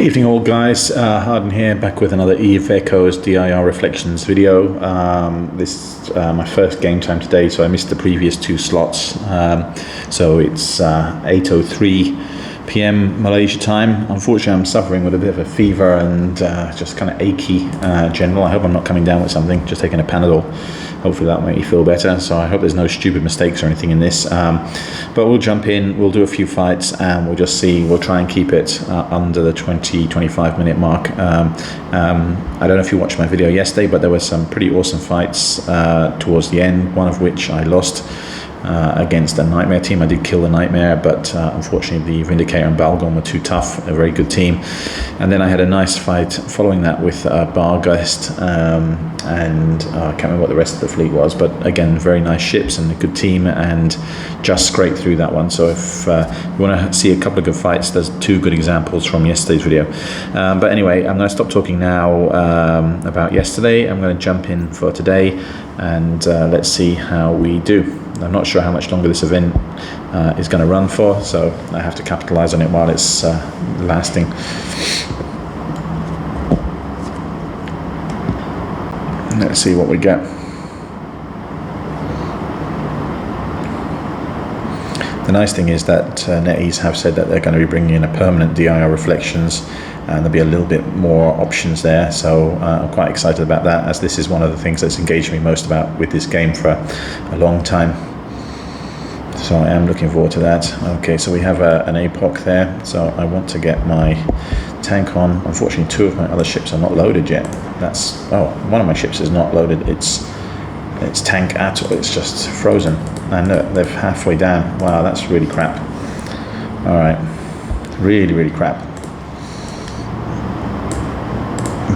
Evening all guys, Harden here, back with another EVE Echoes DIR Reflections video. This is my first game time today, so I missed the previous two slots. So it's 8:03 p.m. Malaysia time. Unfortunately, I'm suffering with a bit of a fever and just kind of achy general. I hope I'm not coming down with something, just taking a Panadol. Hopefully that'll make me feel better. So I hope there's no stupid mistakes or anything in this. But we'll jump in, we'll do a few fights, and we'll just see. We'll try and keep it under the 20-25 minute mark. I don't know if you watched my video yesterday, but there were some pretty awesome fights towards the end, one of which I lost against a Nightmare team. I did kill the Nightmare, but unfortunately the Vindicator and Bhaalgorn were too tough, a very good team. And then I had a nice fight following that with Bhaalgorn, and I can't remember what the rest of the fleet was, but again, very nice ships and a good team, and just scraped through that one. So if you want to see a couple of good fights, there's two good examples from yesterday's video. But anyway, I'm going to stop talking now about yesterday. I'm going to jump in for today, and let's see how we do. I'm not sure how much longer this event is going to run for, so I have to capitalize on it while it's lasting. Let's see what we get. The nice thing is that NetEase have said that they're going to be bringing in a permanent DIR Reflections, and there'll be a little bit more options there, so I'm quite excited about that, as this is one of the things that's engaged me most about with this game for a long time. So I am looking forward to that. Okay, so we have an Apoc there, so I want to get my tank on. Unfortunately, two of my other ships are not loaded yet. One of my ships is not loaded. It's tank at all. It's just frozen, and look, they're halfway down. Wow, that's really crap. All right, really crap.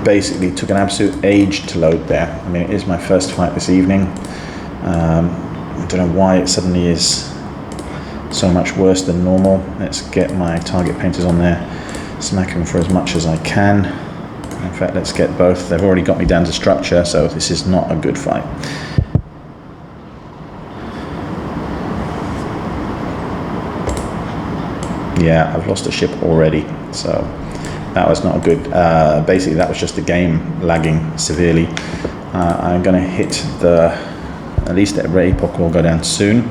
Basically took an absolute age to load there. I mean, it is my first fight this evening. I don't know why it suddenly is so much worse than normal. Let's get my target painters on there, smack them for as much as I can. In fact, let's get both. They've already got me down to structure, so this is not a good fight. Yeah, I've lost a ship already, so that was not good. Basically, that was just the game lagging severely. I'm going to hit at least the Apoc will go down soon,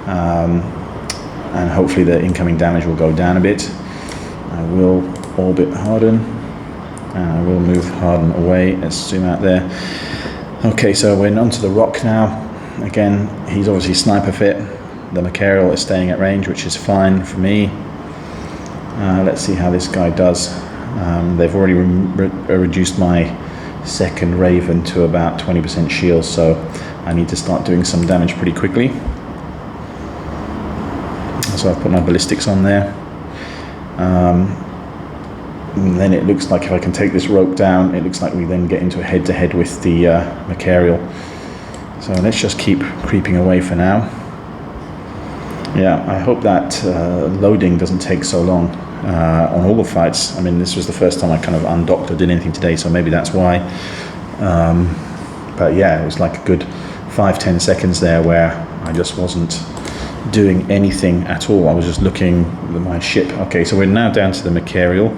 and hopefully the incoming damage will go down a bit. I will orbit Harden, and I will move Harden away. Let's zoom out there. Okay, so we're onto the Rokh now. Again, he's obviously sniper fit. The Machariel is staying at range, which is fine for me. Let's see how this guy does. They've already reduced my second Raven to about 20% shield, so I need to start doing some damage pretty quickly. So I've put my ballistics on there. And then it looks like if I can take this Rokh down, it looks like we then get into a head-to-head with the Machariel. So let's just keep creeping away for now. Yeah, I hope that loading doesn't take so long on all the fights. I mean, this was the first time I kind of undocked or did anything today, so maybe that's why. But yeah, it was like a good 5-10 seconds there where I just wasn't doing anything at all. I was just looking at my ship. Okay, so we're now down to the Machariel.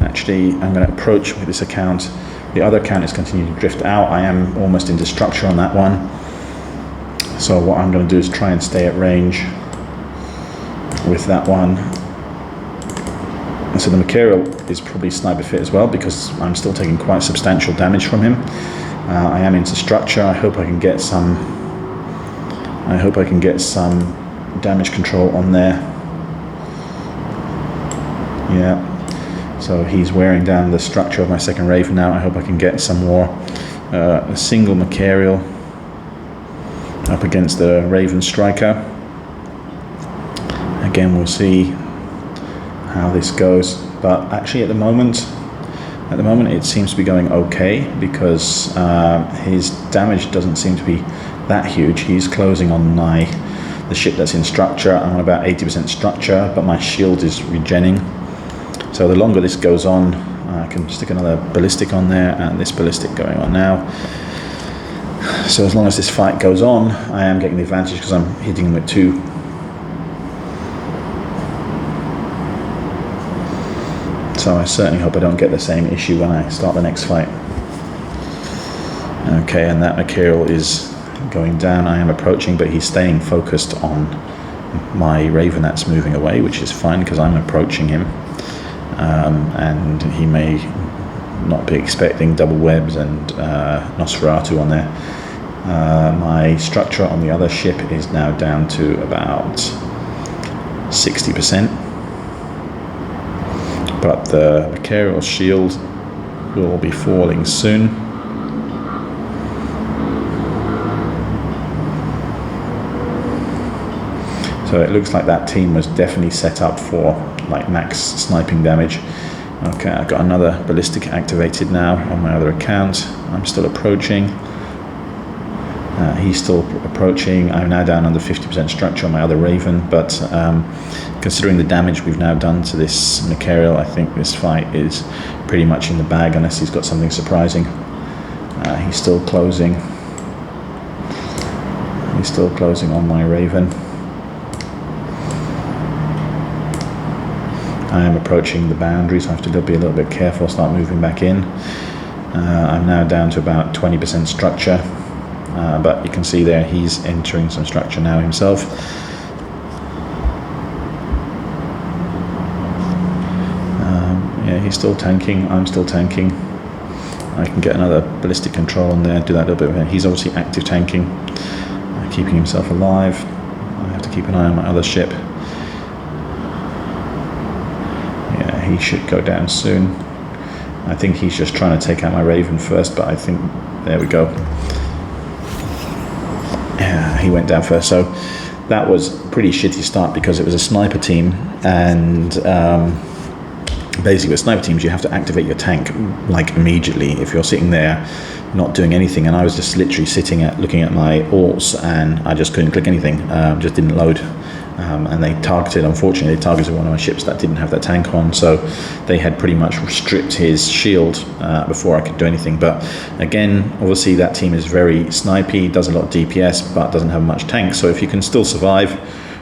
Actually, I'm going to approach with this account. The other account is continuing to drift out. I am almost into structure on that one. So what I'm going to do is try and stay at range with that one. And so the Machariel is probably sniper fit as well, because I'm still taking quite substantial damage from him. I am into structure. I hope I can get some damage control on there. Yeah, so he's wearing down the structure of my second Raven now. I hope I can get some more. A single Machariel up against the Raven striker. Again, we'll see how this goes, but actually at the moment it seems to be going okay, because his damage doesn't seem to be that huge. He's closing on the ship that's in structure. I'm on about 80% structure, but my shield is regenning. So the longer this goes on, I can stick another ballistic on there, and this ballistic going on now. So as long as this fight goes on, I am getting the advantage because I'm hitting him with two. So I certainly hope I don't get the same issue when I start the next fight. Okay, and that Machariel is going down. I am approaching, but he's staying focused on my Raven that's moving away, which is fine because I'm approaching him. And he may not be expecting double webs and Nosferatu on there. My structure on the other ship is now down to about 60%. But the Machariel shield will be falling soon. So it looks like that team was definitely set up for like max sniping damage. Okay, I've got another ballistic activated now on my other account. I'm still approaching. He's still approaching. I'm now down under 50% structure on my other Raven, but considering the damage we've now done to this Machariel, I think this fight is pretty much in the bag unless he's got something surprising. He's still closing. He's still closing on my Raven. I am approaching the boundaries, so I have to be a little bit careful, start moving back in. I'm now down to about 20% structure, but you can see there he's entering some structure now himself. Yeah, he's still tanking, I'm still tanking. I can get another ballistic control on there, do that a little bit. He's obviously active tanking, keeping himself alive. I have to keep an eye on my other ship. He should go down soon. I think he's just trying to take out my Raven first, but I think, there we go. Yeah, he went down first. So that was a pretty shitty start because it was a sniper team, and basically with sniper teams you have to activate your tank like immediately if you're sitting there not doing anything, and I was just literally sitting at looking at my alts and I just couldn't click anything, just didn't load. And they targeted, unfortunately, they targeted one of my ships that didn't have that tank on, so they had pretty much stripped his shield before I could do anything. But again, obviously that team is very snipey, does a lot of DPS, but doesn't have much tank. So if you can still survive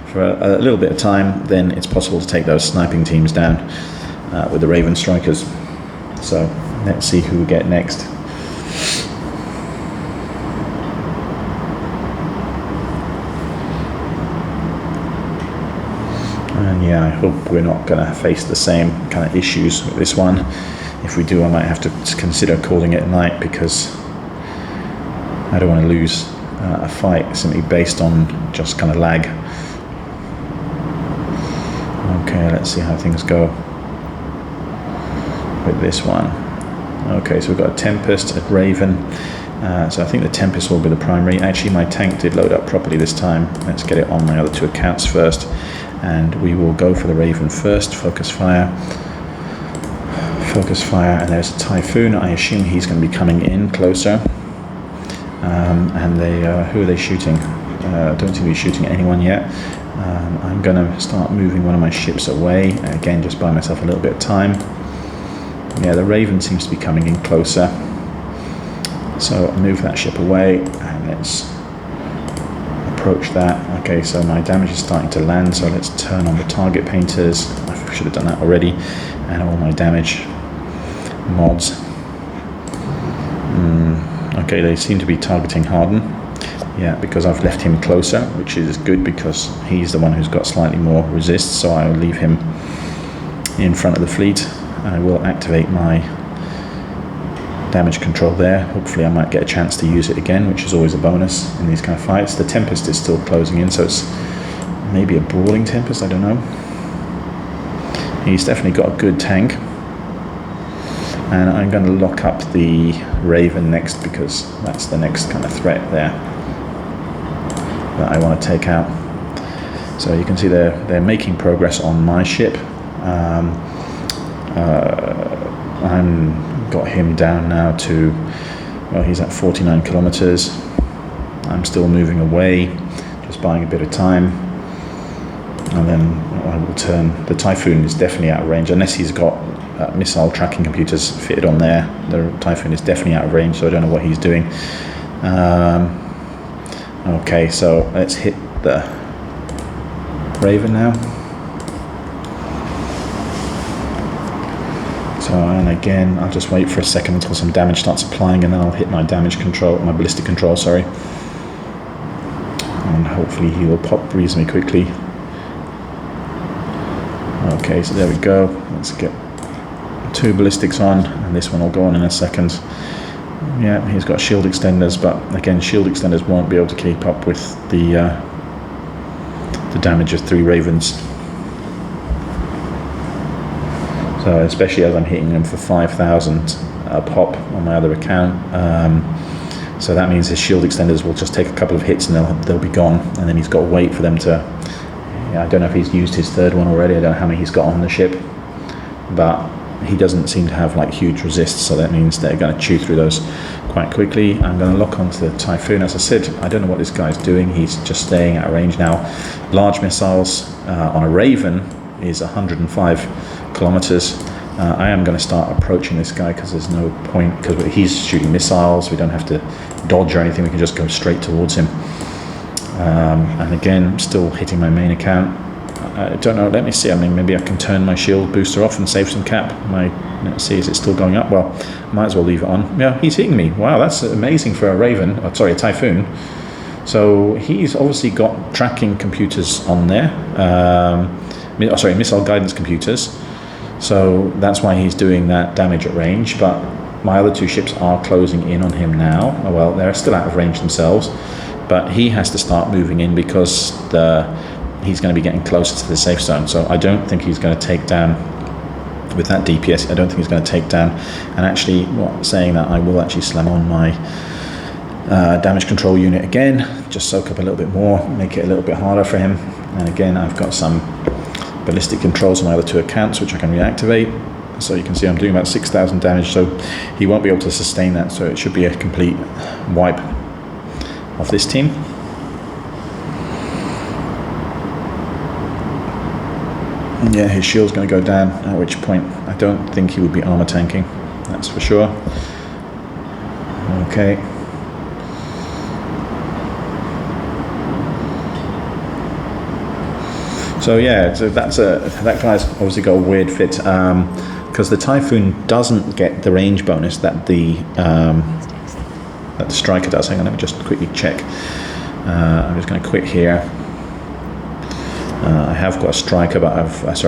for a little bit of time, then it's possible to take those sniping teams down with the Raven Strikers. So let's see who we get next. And yeah, I hope we're not going to face the same kind of issues with this one. If we do, I might have to consider calling it a night because I don't want to lose a fight simply based on just kind of lag. Okay, let's see how things go with this one. Okay, so we've got a Tempest, a Raven. So I think the Tempest will be the primary. Actually, my tank did load up properly this time. Let's get it on my other two accounts first. And we will go for the Raven first. Focus fire. Focus fire. And there's a Typhoon. I assume he's going to be coming in closer. And they, who are they shooting? Don't seem to be shooting at anyone yet. I'm going to start moving one of my ships away. Again, just buy myself a little bit of time. Yeah, the Raven seems to be coming in closer. So I'll move that ship away and let's approach that. Okay, so my damage is starting to land, so let's turn on the target painters. I should have done that already. And all my damage mods. Okay, they seem to be targeting Harden. Yeah, because I've left him closer, which is good because he's the one who's got slightly more resist, so I'll leave him in front of the fleet. I will activate my damage control there. Hopefully I might get a chance to use it again, which is always a bonus in these kind of fights. The Tempest is still closing in, so it's maybe a brawling Tempest, I don't know. He's definitely got a good tank. And I'm going to lock up the Raven next because that's the next kind of threat there that I want to take out. So you can see they're making progress on my ship. I'm got him down now to, well, he's at 49 kilometers. I'm still moving away, just buying a bit of time. And then I will turn, the Typhoon is definitely out of range, unless he's got missile tracking computers fitted on there. The Typhoon is definitely out of range, so I don't know what he's doing. Okay, so let's hit the Raven now. So, and again, I'll just wait for a second until some damage starts applying, and then I'll hit my damage control, my ballistic control, sorry. And hopefully he will pop reasonably quickly. Okay, so there we go. Let's get 2 ballistics on, and this one will go on in a second. Yeah, he's got shield extenders, but again, shield extenders won't be able to keep up with the damage of 3 ravens. So especially as I'm hitting them for 5,000 pop on my other account, so that means his shield extenders will just take a couple of hits and they'll be gone, and then he's got to wait for them to. Yeah, I don't know if he's used his 3rd one already. I don't know how many he's got on the ship, but he doesn't seem to have like huge resists, so that means they're going to chew through those quite quickly. I'm going to lock onto the Typhoon. As I said, I don't know what this guy's doing. He's just staying at range now. Large missiles on a Raven is 105 kilometers. I am going to start approaching this guy because there's no point, because he's shooting missiles. We don't have to dodge or anything. We can just go straight towards him. And again, still hitting my main account. I don't know, let me see. I mean, maybe I can turn my shield booster off and save some cap. Let's see, is it still going up? Well, might as well leave it on. Yeah, he's hitting me. Wow, that's amazing for a Raven. Oh, sorry, a Typhoon. So he's obviously got tracking computers on there. Missile guidance computers. So that's why he's doing that damage at range. But my other 2 ships are closing in on him now. Well, they're still out of range themselves. But he has to start moving in because he's going to be getting closer to the safe zone. So I don't think he's going to take down, with that DPS, I don't think he's going to take down. And actually, saying that, I will actually slam on my damage control unit again, just soak up a little bit more, make it a little bit harder for him. And again, I've got some ballistic controls on my other 2 accounts, which I can reactivate. So you can see I'm doing about 6,000 damage, so he won't be able to sustain that. So it should be a complete wipe of this team. Yeah, his shield's going to go down, at which point I don't think he would be armor tanking, that's for sure. Okay. So yeah, so that guy's obviously got a weird fit, because the Typhoon doesn't get the range bonus that the striker does. Hang on, let me just quickly check. I'm just going to quit here. I have got a striker, but I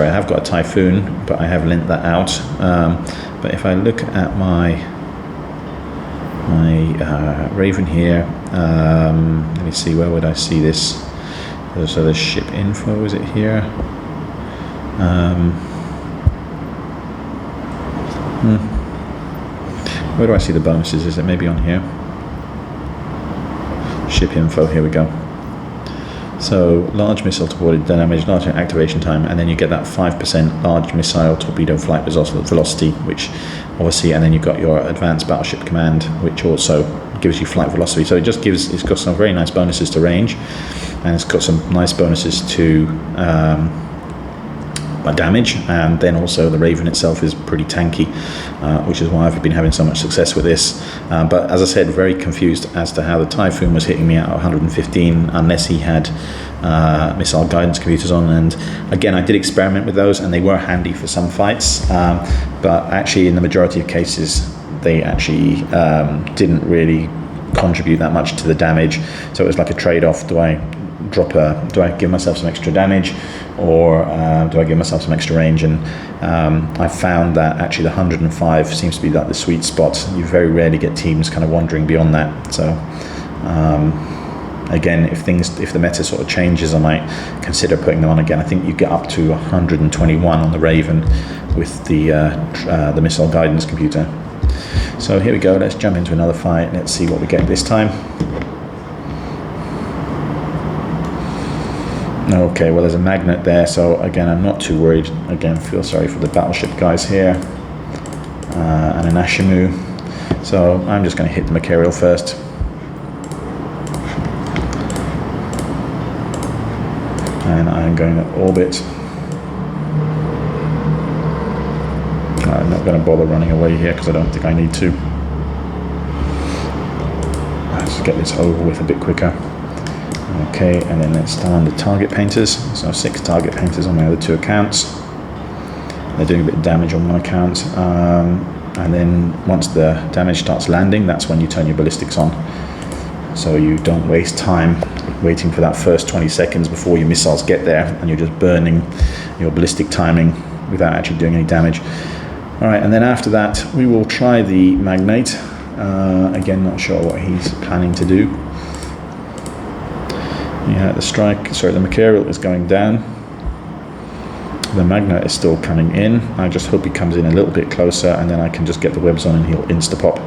have got a Typhoon, but I have lent that out. But if I look at my Raven here, let me see, where would I see this? So the ship info, is it here? Where do I see the bonuses? Is it maybe on here? Ship info, here we go. So large missile torpedo damage, large activation time, and then you get that 5% large missile torpedo flight velocity, which obviously, and then you've got your advanced battleship command, which also gives you flight velocity. So it's got some very nice bonuses to range, and it's got some nice bonuses to damage, and then also the Raven itself is pretty tanky, which is why I've been having so much success with this. But as I said, very confused as to how the Typhoon was hitting me at 115 unless he had missile guidance computers on. And again, I did experiment with those, and they were handy for some fights, but actually in the majority of cases they actually didn't really contribute that much to the damage. So it was like a trade-off. Do I give myself some extra damage, or do I give myself some extra range? And I found that actually the 105 seems to be like the sweet spot. You very rarely get teams kind of wandering beyond that. So again, if the meta sort of changes, I might consider putting them on again. I think you get up to 121 on the Raven with the missile guidance computer. So here we go, let's jump into another fight. Let's see what we get this time. Okay, well, there's a Magnate there, so again, I'm not too worried. Again, feel sorry for the battleship guys here, and an Ashimmu. So I'm just going to hit the Machariel first. And I'm going to orbit. I'm not going to bother running away here because I don't think I need to. Let's get this over with a bit quicker. Okay, and then let's start on the target painters. So 6 target painters on my other 2 accounts. They're doing a bit of damage on one account. And then once the damage starts landing, that's when you turn your ballistics on. So you don't waste time waiting for that first 20 seconds before your missiles get there, and you're just burning your ballistic timing without actually doing any damage. All right, and then after that, we will try the Magnate. Again, not sure what he's planning to do. Yeah, the Machariel is going down. The Magnate is still coming in. I just hope he comes in a little bit closer, and then I can just get the webs on and he'll insta-pop.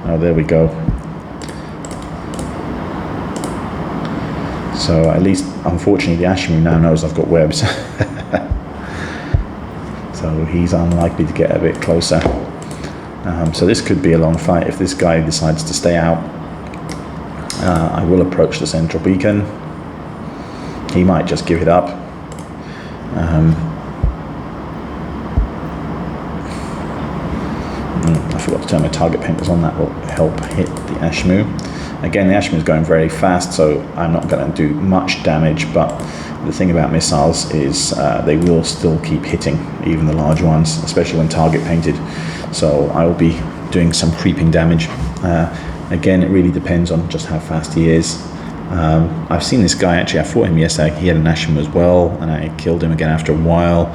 Oh, there we go. So at least, unfortunately, the Ashimmu now knows I've got webs. So he's unlikely to get a bit closer. So this could be a long fight if this guy decides to stay out. I will approach the central beacon. He might just give it up. I forgot to turn my target painters on. That will help hit the Ashimmu. Again, the Ashimmu is going very fast, so I'm not going to do much damage, but the thing about missiles is they will still keep hitting, even the large ones, especially when target painted. So I will be doing some creeping damage. Again, it really depends on just how fast he is. I've seen this guy, actually, I fought him yesterday. He had an Ashimmu as well, and I killed him again after a while.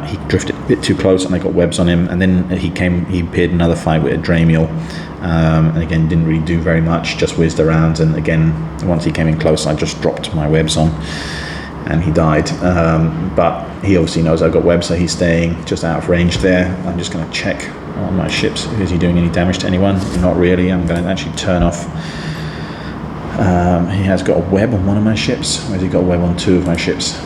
He drifted a bit too close, and I got webs on him, and then he appeared in another fight with a Dramiel, and again, didn't really do very much, just whizzed around, and again, once he came in close, I just dropped my webs on, and he died. But he obviously knows I've got webs, so he's staying just out of range there. I'm just going to check on my ships. Is he doing any damage to anyone? Not really. I'm going to actually turn off. He has got a web on one of my ships, or has he got a web on two of my ships?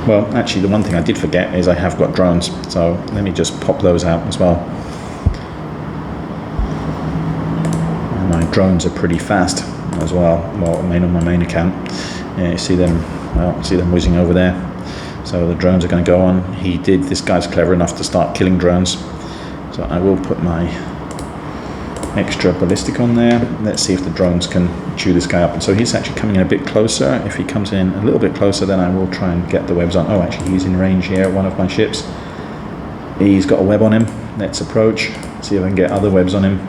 Well, actually, the one thing I did forget is I have got drones, so let me just pop those out as well. And my drones are pretty fast as well. Well, on my main account, yeah, you see them. Well, see them whizzing over there. So the drones are going to go on. This guy's clever enough to start killing drones. So I will put my extra ballistic on there. Let's see if the drones can chew this guy up. And so he's actually coming in a bit closer. If he comes in a little bit closer, then I will try and get the webs on. Oh, actually, he's in range here, one of my ships. He's got a web on him. Let's approach, see if I can get other webs on him.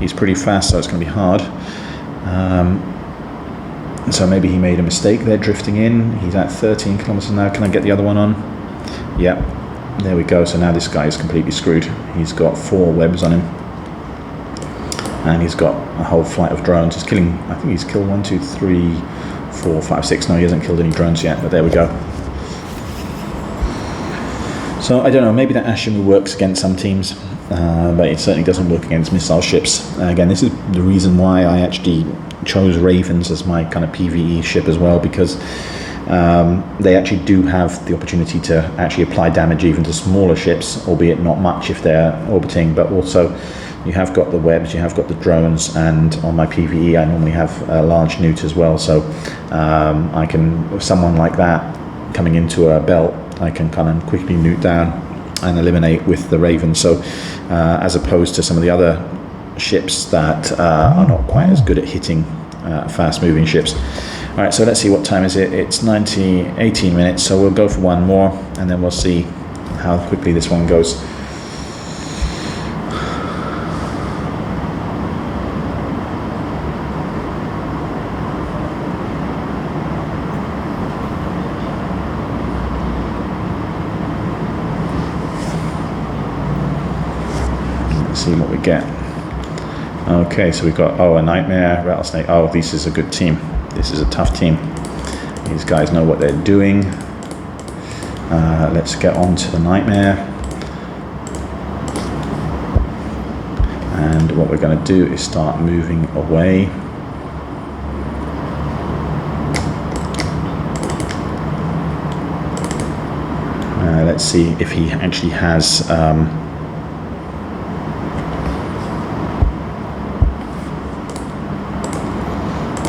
He's pretty fast, so it's going to be hard. So maybe he made a mistake there drifting in. He's at 13 kilometers now. Can I get the other one on? Yep, there we go. So now this guy is completely screwed. He's got 4 webs on him. And he's got a whole flight of drones. He's killing, I think he's killed 1, 2, 3, 4, 5, 6. No, he hasn't killed any drones yet, but there we go. So I don't know, maybe that Ashimmu works against some teams, but it certainly doesn't work against missile ships. Again, this is the reason why I actually chose Ravens as my kind of PvE ship as well, because they actually do have the opportunity to actually apply damage even to smaller ships, albeit not much if they're orbiting, but also you have got the webs, you have got the drones, and on my PvE I normally have a large newt as well, so I can, with someone like that coming into a belt, I can kind of quickly newt down and eliminate with the Raven. So as opposed to some of the other ships that are not quite as good at hitting fast moving ships. All right, so let's see, what time is it? It's 18 minutes, so we'll go for one more and then we'll see how quickly this one goes. See what we get. Okay, so we've got, a Nightmare, Rattlesnake. Oh, this is a good team. This is a tough team. These guys know what they're doing. Let's get on to the Nightmare. And what we're going to do is start moving away. Let's see if he actually has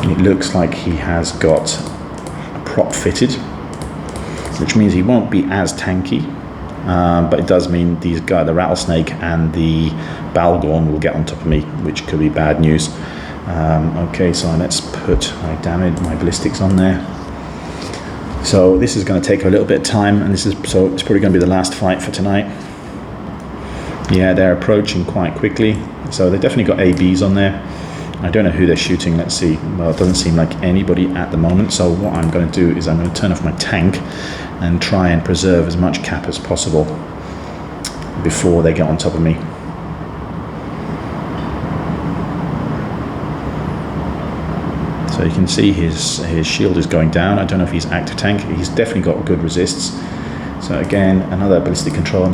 it looks like he has got a prop fitted, which means he won't be as tanky, but it does mean these guys, the Rattlesnake and the Bhaalgorn, will get on top of me, which could be bad news. Okay, so let's put my ballistics on there. So this is going to take a little bit of time, and it's probably going to be the last fight for tonight. Yeah, they're approaching quite quickly, so they definitely got ABs on there. I don't know who they're shooting. Let's see. Well, it doesn't seem like anybody at the moment, so what I'm going to do is I'm going to turn off my tank and try and preserve as much cap as possible before they get on top of me. So you can see his shield is going down. I don't know if he's active tank. He's definitely got good resists. So again, another ballistic control,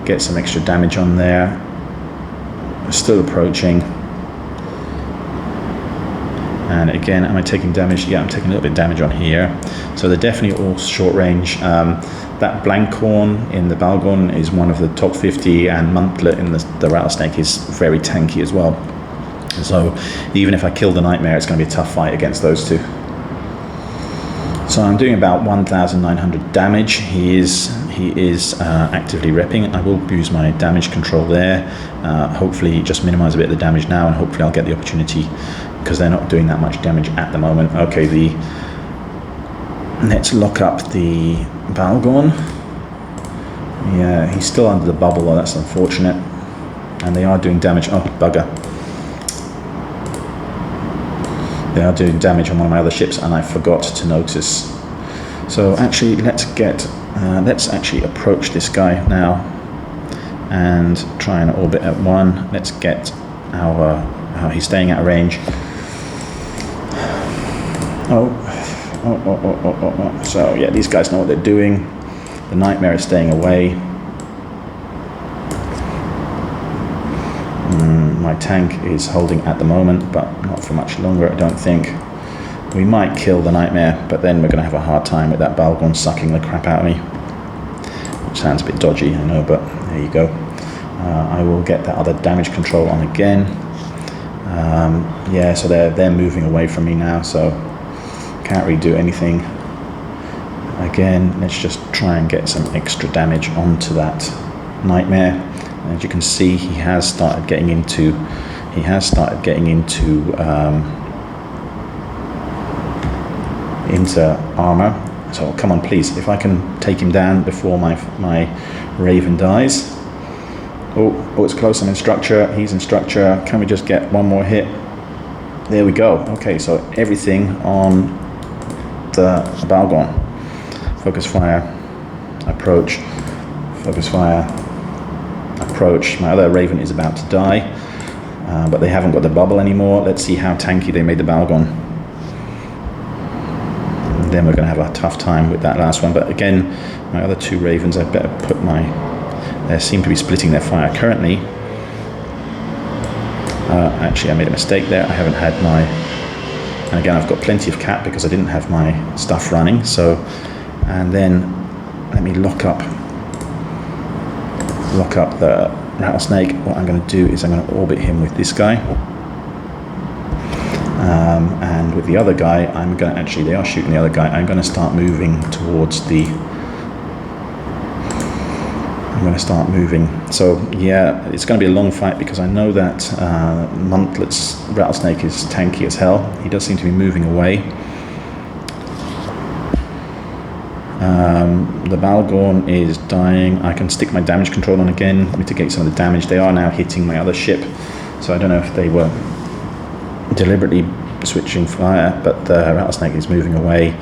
get some extra damage on there. Still approaching. And again, am I taking damage? Yeah, I'm taking a little bit of damage on here. So they're definitely all short range. That Bhaalgorn in the Bhaalgorn is one of the top 50, and Magnate in the Rattlesnake is very tanky as well. So even if I kill the Nightmare, it's going to be a tough fight against those two. So I'm doing about 1,900 damage. He is actively repping. I will use my damage control there. Hopefully just minimize a bit of the damage now, and hopefully I'll get the opportunity, because they're not doing that much damage at the moment. Okay, let's lock up the Bhaalgorn. Yeah, he's still under the bubble, though. That's unfortunate. And they are doing damage. Oh, bugger. They are doing damage on one of my other ships, and I forgot to notice. So actually, let's actually approach this guy now and try and orbit at 1. Let's get how he's staying out of range. Oh. So yeah, these guys know what they're doing. The Nightmare is staying away. My tank is holding at the moment, but not for much longer, I don't think. We might kill the Nightmare, but then we're going to have a hard time with that Bhaalgorn sucking the crap out of me. Which sounds a bit dodgy, I know, but there you go. I will get that other damage control on again. Yeah, so they're moving away from me now, so can't really do anything. Again, let's just try and get some extra damage onto that Nightmare. As you can see, he has started getting into armor. So come on, please, if I can take him down before my Raven dies. Oh, it's close. I'm in structure. He's in structure. Can we just get one more hit? There we go. Okay, so everything on the Bhaalgorn. Focus fire, approach, focus fire, approach. My other Raven is about to die, but they haven't got the bubble anymore. Let's see how tanky they made the Bhaalgorn. And then we're going to have a tough time with that last one. But again, my other two Ravens, I better put they seem to be splitting their fire currently. Actually, I made a mistake there. I haven't had and again, I've got plenty of cap because I didn't have my stuff running. So, and then let me lock up the Rattlesnake. What I'm going to do is I'm going to orbit him with this guy, and with the other guy I'm going to they are shooting the other guy. I'm going to start moving towards so yeah, it's going to be a long fight because I know that Magnate's Rattlesnake is tanky as hell. He does seem to be moving away. The Bhaalgorn is dying. I can stick my damage control on again, mitigate some of the damage. They are now hitting my other ship, so I don't know if they were deliberately switching fire, but the Rattlesnake is moving away.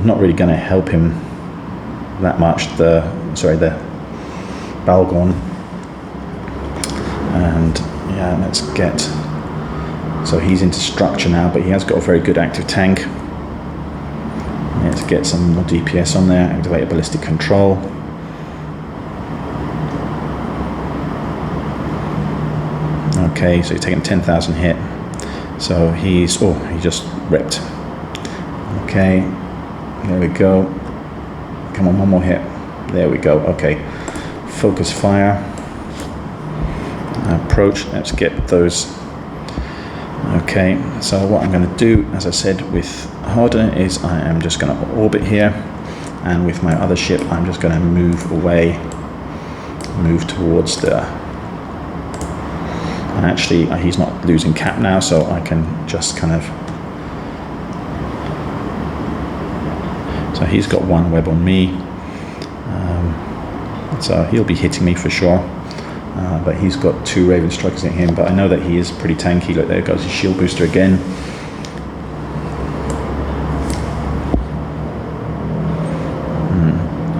Not really going to help him that much. The Bhaalgorn. And yeah, let's get, so he's into structure now, but he has got a very good active tank. Let's get some more DPS on there, activate a ballistic control. Okay, so he's taking 10,000 hit. So he just ripped. Okay, there we go. Come on, one more hit. There we go, okay. Focus fire. Approach, let's get those. Okay, so what I'm going to do, as I said, with Harder is I am just going to orbit here, and with my other ship I'm just going to move away, move towards the, and actually he's not losing cap now, so I can just kind of So he's got one web on me. So he'll be hitting me for sure. But he's got 2 Raven Strikers at him. But I know that he is pretty tanky. Look, there goes his shield booster again.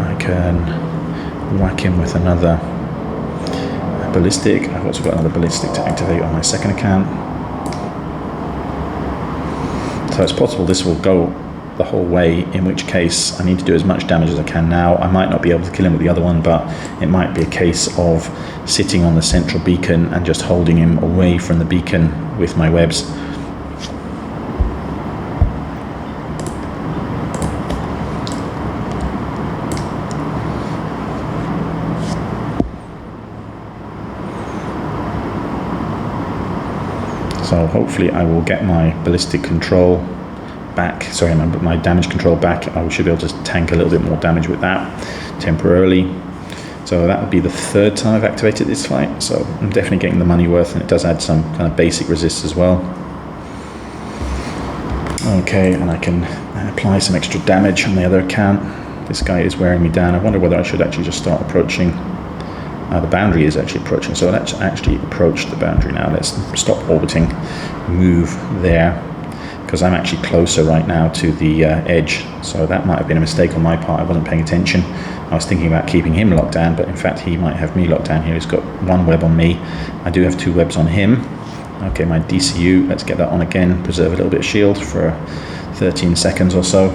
I can whack him with another ballistic. I've also got another ballistic to activate on my second account. So it's possible this will go the whole way, in which case I need to do as much damage as I can now. I might not be able to kill him with the other one, but it might be a case of sitting on the central beacon and just holding him away from the beacon with my webs. So hopefully I will get my ballistic control back, sorry, my damage control back. I should be able to tank a little bit more damage with that temporarily. So that would be the 3rd time I've activated this fight, so I'm definitely getting the money worth, and it does add some kind of basic resist as well. Okay, and I can apply some extra damage on the other account. This guy is wearing me down. I wonder whether I should actually just start approaching. The boundary is actually approaching, so let's actually approach the boundary now. Let's stop orbiting, move there, because I'm actually closer right now to the edge. So that might have been a mistake on my part. I wasn't paying attention. I was thinking about keeping him locked down, but in fact he might have me locked down here. He's got 1 web on me. I do have 2 webs on him. Okay, my DCU, let's get that on again. Preserve a little bit of shield for 13 seconds or so.